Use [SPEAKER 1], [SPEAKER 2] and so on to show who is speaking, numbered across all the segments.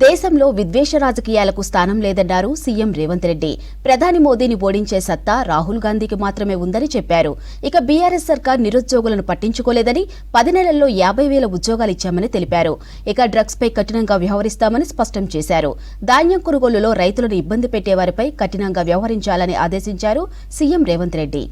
[SPEAKER 1] దేశంలో విద్వేష రాజకీయాలకు స్థానం లేదన్నారు సీఎం రేవంత్ రెడ్డి. ప్రధాని మోదీని ఓడించే సత్తా రాహుల్ గాంధీకి మాత్రమే ఉందని చెప్పారు. ఇక బీఆర్ఎస్ సర్కార్ నిరుద్యోగులను పట్టించుకోలేదని 10 నెలల్లో 50,000 ఉద్యోగాలు ఇచ్చామని తెలిపారు. ఇక డ్రగ్స్ పై కఠినంగా వ్యవహరిస్తామని స్పష్టం చేశారు. ధాన్యం కొనుగోలులో రైతులను ఇబ్బంది పెట్టేవారిపై కఠినంగా వ్యవహరించాలని ఆదేశించారు సీఎం రేవంత్ రెడ్డి.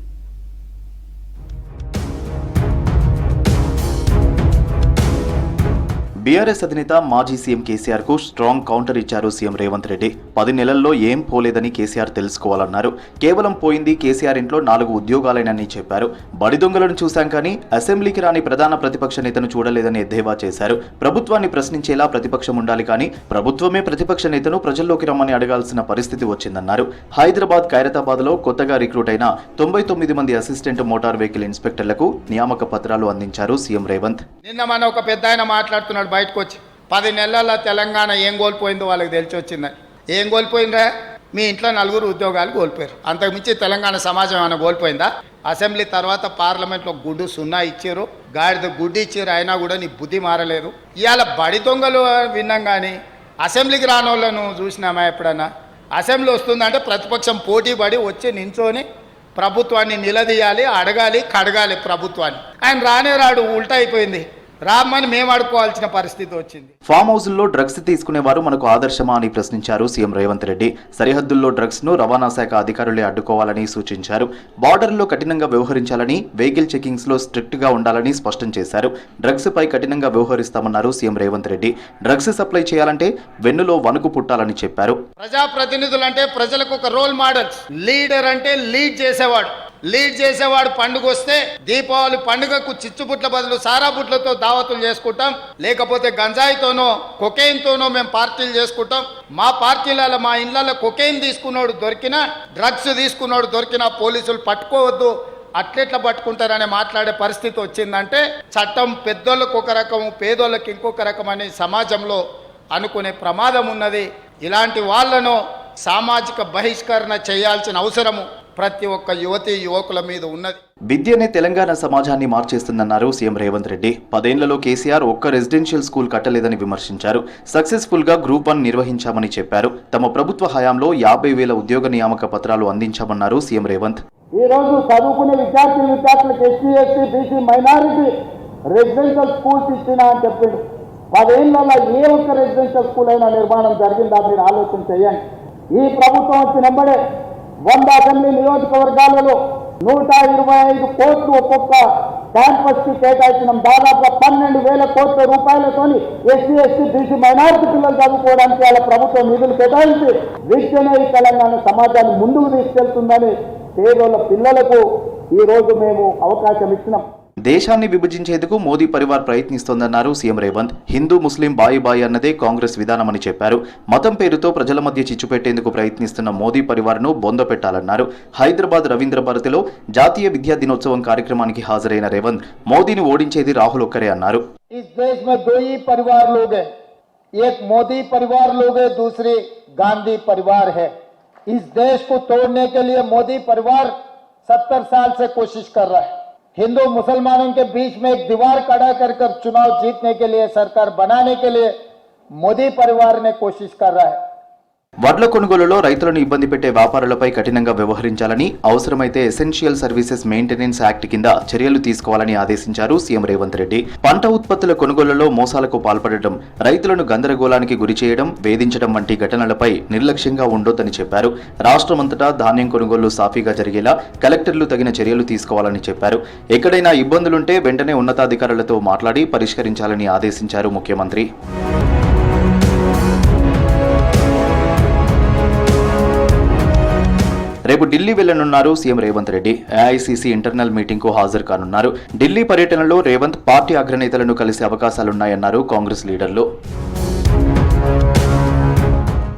[SPEAKER 2] బీఆర్ఎస్ అధినేత మాజీ సీఎం కేసీఆర్ కు స్ట్రాంగ్ కౌంటర్ ఇచ్చారు సీఎం రేవంత్ రెడ్డి. 10 నెలల్లో ఏం పోలేదని కేసీఆర్ తెలుసుకోవాలన్నారు. కేవలం పోయింది కేసీఆర్ ఇంట్లో 4 ఉద్యోగాలేనని చెప్పారు. బడి దొంగలను చూశాం కానీ అసెంబ్లీకి రాని ప్రధాన ప్రతిపక్ష నేతను చూడలేదని ఎద్దేవా చేశారు. ప్రభుత్వాన్ని ప్రశ్నించేలా ప్రతిపక్షం ఉండాలి కానీ ప్రభుత్వమే ప్రతిపక్ష నేతను ప్రజల్లోకి రమ్మని అడగాల్సిన పరిస్థితి వచ్చిందన్నారు. హైదరాబాద్ ఖైరతాబాద్ లో కొత్తగా రిక్రూట్ అయిన 99 మంది అసిస్టెంట్ మోటార్ వెహికల్ ఇన్స్పెక్టర్లకు నియామక పత్రాలు అందించారు సీఎం రేవంత్.
[SPEAKER 3] నిన్న మన ఒక పెద్దాయన మాట్లాడుతున్నాడు బయటకు వచ్చి, 10 నెలల తెలంగాణ ఏం కోల్పోయిందో వాళ్ళకి తెలిసి వచ్చిందని. ఏం కోల్పోయిందా? మీ ఇంట్లో 4 ఉద్యోగాలు కోల్పోయారు. అంతకుమించి తెలంగాణ సమాజం ఏమైనా కోల్పోయిందా? అసెంబ్లీ తర్వాత పార్లమెంట్లో గుడ్డు 0 ఇచ్చారు, గాడిద గుడ్డు ఇచ్చారు, అయినా కూడా నీ బుద్ధి మారలేదు. ఇవాళ బడి దొంగలు విన్నాం కానీ అసెంబ్లీకి రానోళ్ళను చూసినామా ఎప్పుడన్నా? అసెంబ్లీ వస్తుందంటే ప్రతిపక్షం పోటీ పడి వచ్చి నించొని ప్రభుత్వాన్ని నిలదీయాలి, అడగాలి, కడగాలి ప్రభుత్వాన్ని. ఆయన రానే రాడు, ఉల్టా అయిపోయింది. రామ్మని మేము అడుకోవాల్సిన పరిస్థితి వచ్చింది.
[SPEAKER 2] ఫామ్ హౌజుల్లో డ్రగ్స్ తీసుకునేవారు మనకు ఆదర్శమా అని ప్రశ్నించారు సీఎం రేవంత్ రెడ్డి. సరిహద్దుల్లో డ్రగ్స్ ను రవాణా శాఖ అధికారులే అడ్డుకోవాలని సూచించారు. బార్డర్లో కఠినంగా వ్యవహరించాలని, వెహికల్ చెకింగ్స్ లో స్ట్రిక్ట్ గా ఉండాలని స్పష్టం చేశారు. డ్రగ్స్ పై కఠినంగా వ్యవహరిస్తామన్నారు CM Revanth Reddy. Drugs supply చేయాలంటే వెన్నులో వణుకు పుట్టాలని చెప్పారు.
[SPEAKER 3] ప్రజాప్రతినిధులు అంటే ప్రజలకు ఒక రోల్ మోడల్స్. లీడర్ అంటే లీడ్ చేసేవాడు పండుగ వస్తే దీపావళి పండుగకు చిచ్చుబుట్ల బదులు సారా బుట్లతో దావతులు చేసుకుంటాం, లేకపోతే గంజాయితోనో కొకైన్తోనో మేము పార్టీలు చేసుకుంటాం. మా పార్టీలలో మా ఇళ్లలో కొకైన్ తీసుకున్నాడు దొరికినా, డ్రగ్స్ తీసుకున్నాడు దొరికినా పోలీసులు పట్టుకోవద్దు, అట్లెట్లా పట్టుకుంటారని మాట్లాడే పరిస్థితి వచ్చిందంటే చట్టం పెద్దోళ్ళకు ఒక రకం, పేదోళ్ళకి ఇంకొక రకం అని సమాజంలో అనుకునే ప్రమాదం ఉన్నది. ఇలాంటి వాళ్లను సామాజిక బహిష్కరణ చేయాల్సిన అవసరము ప్రతి ఒక్క యువతి యువకుల మీద ఉన్నది.
[SPEAKER 2] విద్యనే తెలంగాణ సమాజాన్ని మార్చేస్తుందన్నారు సీఎం రేవంత్ రెడ్డి. 10 ఏళ్లలో కేసీఆర్ ఒక్క రెసిడెన్షియల్ స్కూల్ కట్టలేదని విమర్శించారు. సక్సెస్ఫుల్ గా గ్రూప్ 1 నిర్వహించామని చెప్పారు. తమ ప్రభుత్వ హయాంలో 50,000 ఉద్యోగ నియామక పత్రాలు అందించామన్నారు సీఎం రేవంత్.
[SPEAKER 4] ఈ రోజు చదువుకునే విద్యార్థులకు SC ST BC minority residential schools ఇచ్చినా అని చెప్పిండు. 10 ఏళ్లలో ఏ ఒక్క రెసిడెన్షియల్ స్కూల్ అయినా నిర్మాణం జరిగిందా మీరు ఆలోచన చేయండి. ఈ ప్రభుత్వం వచ్చినప్పుడే 100 అసెంబ్లీ నియోజకవర్గాలలో 125 కోట్లు ఒక్కొక్క క్యాంపస్ కి కేటాయించడం, దాదాపుగా 12,000 కోట్ల రూపాయలతో ఎస్సీ ఎస్టీ బీసీ మైనారిటీ పిల్లలు చదువుకోవడానికి వాళ్ళ ప్రభుత్వం నిధులు కేటాయించి విద్యనే ఈ తెలంగాణ సమాజాన్ని ముందుకు తీసుకెళ్తుందని పేదోళ్ళ పిల్లలకు ఈ రోజు మేము అవకాశం ఇచ్చినాం.
[SPEAKER 2] దేశాన్ని విభజించేందుకు మోదీ పరివార్ ప్రయత్నిస్తోందన్నారు సీఎం రేవంత్. హిందూ ముస్లిం బాయి అన్నదే కాంగ్రెస్ విధానమని చెప్పారు. మతం పేరుతో ప్రజల మధ్య చిచ్చు పెట్టేందుకు ప్రయత్నిస్తున్న మోదీ పరివార్ను బొందపెట్టాలన్నారు. హైదరాబాద్ రవీంద్ర భారతిలో జాతీయ విద్యా దినోత్సవం కార్యక్రమానికి హాజరైన రేవంత్ మోదీని ఓడించేది రాహుల్ ఒక్కరే అన్నారు.
[SPEAKER 4] మోదీ పరివార్ లోగే దూసరి గాంధీ పరివార్ హై. इस देश को तोड़ने के लिए मोदी परिवार 70 साल से कोशिश कर रहा है. हिंदू मुसलमानों के बीच में एक दीवार खड़ा कर चुनाव जीतने के लिए, सरकार बनाने के लिए मोदी परिवार ने कोशिश कर रहा है.
[SPEAKER 2] వడ్ల కొనుగోలులో రైతులను ఇబ్బంది పెట్టే వ్యాపారులపై కఠినంగా వ్యవహరించాలని, అవసరమైతే ఎసెన్షియల్ సర్వీసెస్ మెయింటెనెన్స్ యాక్ట్ కింద చర్యలు తీసుకోవాలని ఆదేశించారు సీఎం రేవంత్ రెడ్డి. పంట ఉత్పత్తుల కొనుగోలులో మోసాలకు పాల్పడటం, రైతులను గందరగోళానికి గురి చేయడం, వేధించడం వంటి ఘటనలపై నిర్లక్ష్యంగా ఉండొద్దని చెప్పారు. రాష్ట్రమంతటా ధాన్యం కొనుగోలు సాఫీగా జరిగేలా కలెక్టర్లు తగిన చర్యలు తీసుకోవాలని చెప్పారు. ఎక్కడైనా ఇబ్బందులుంటే వెంటనే ఉన్నతాధికారులతో మాట్లాడి పరిష్కరించాలని ఆదేశించారు ముఖ్యమంత్రి. రేపు ఢిల్లీ వెళ్లనున్నారు CM Revanth Reddy. AICC internal meeting కు హాజరు కానున్నారు. ఢిల్లీ పర్యటనలో రేవంత్ పార్టీ అగ్రనేతలను కలిసే అవకాశాలున్నాయన్నారు కాంగ్రెస్ లీడర్లు.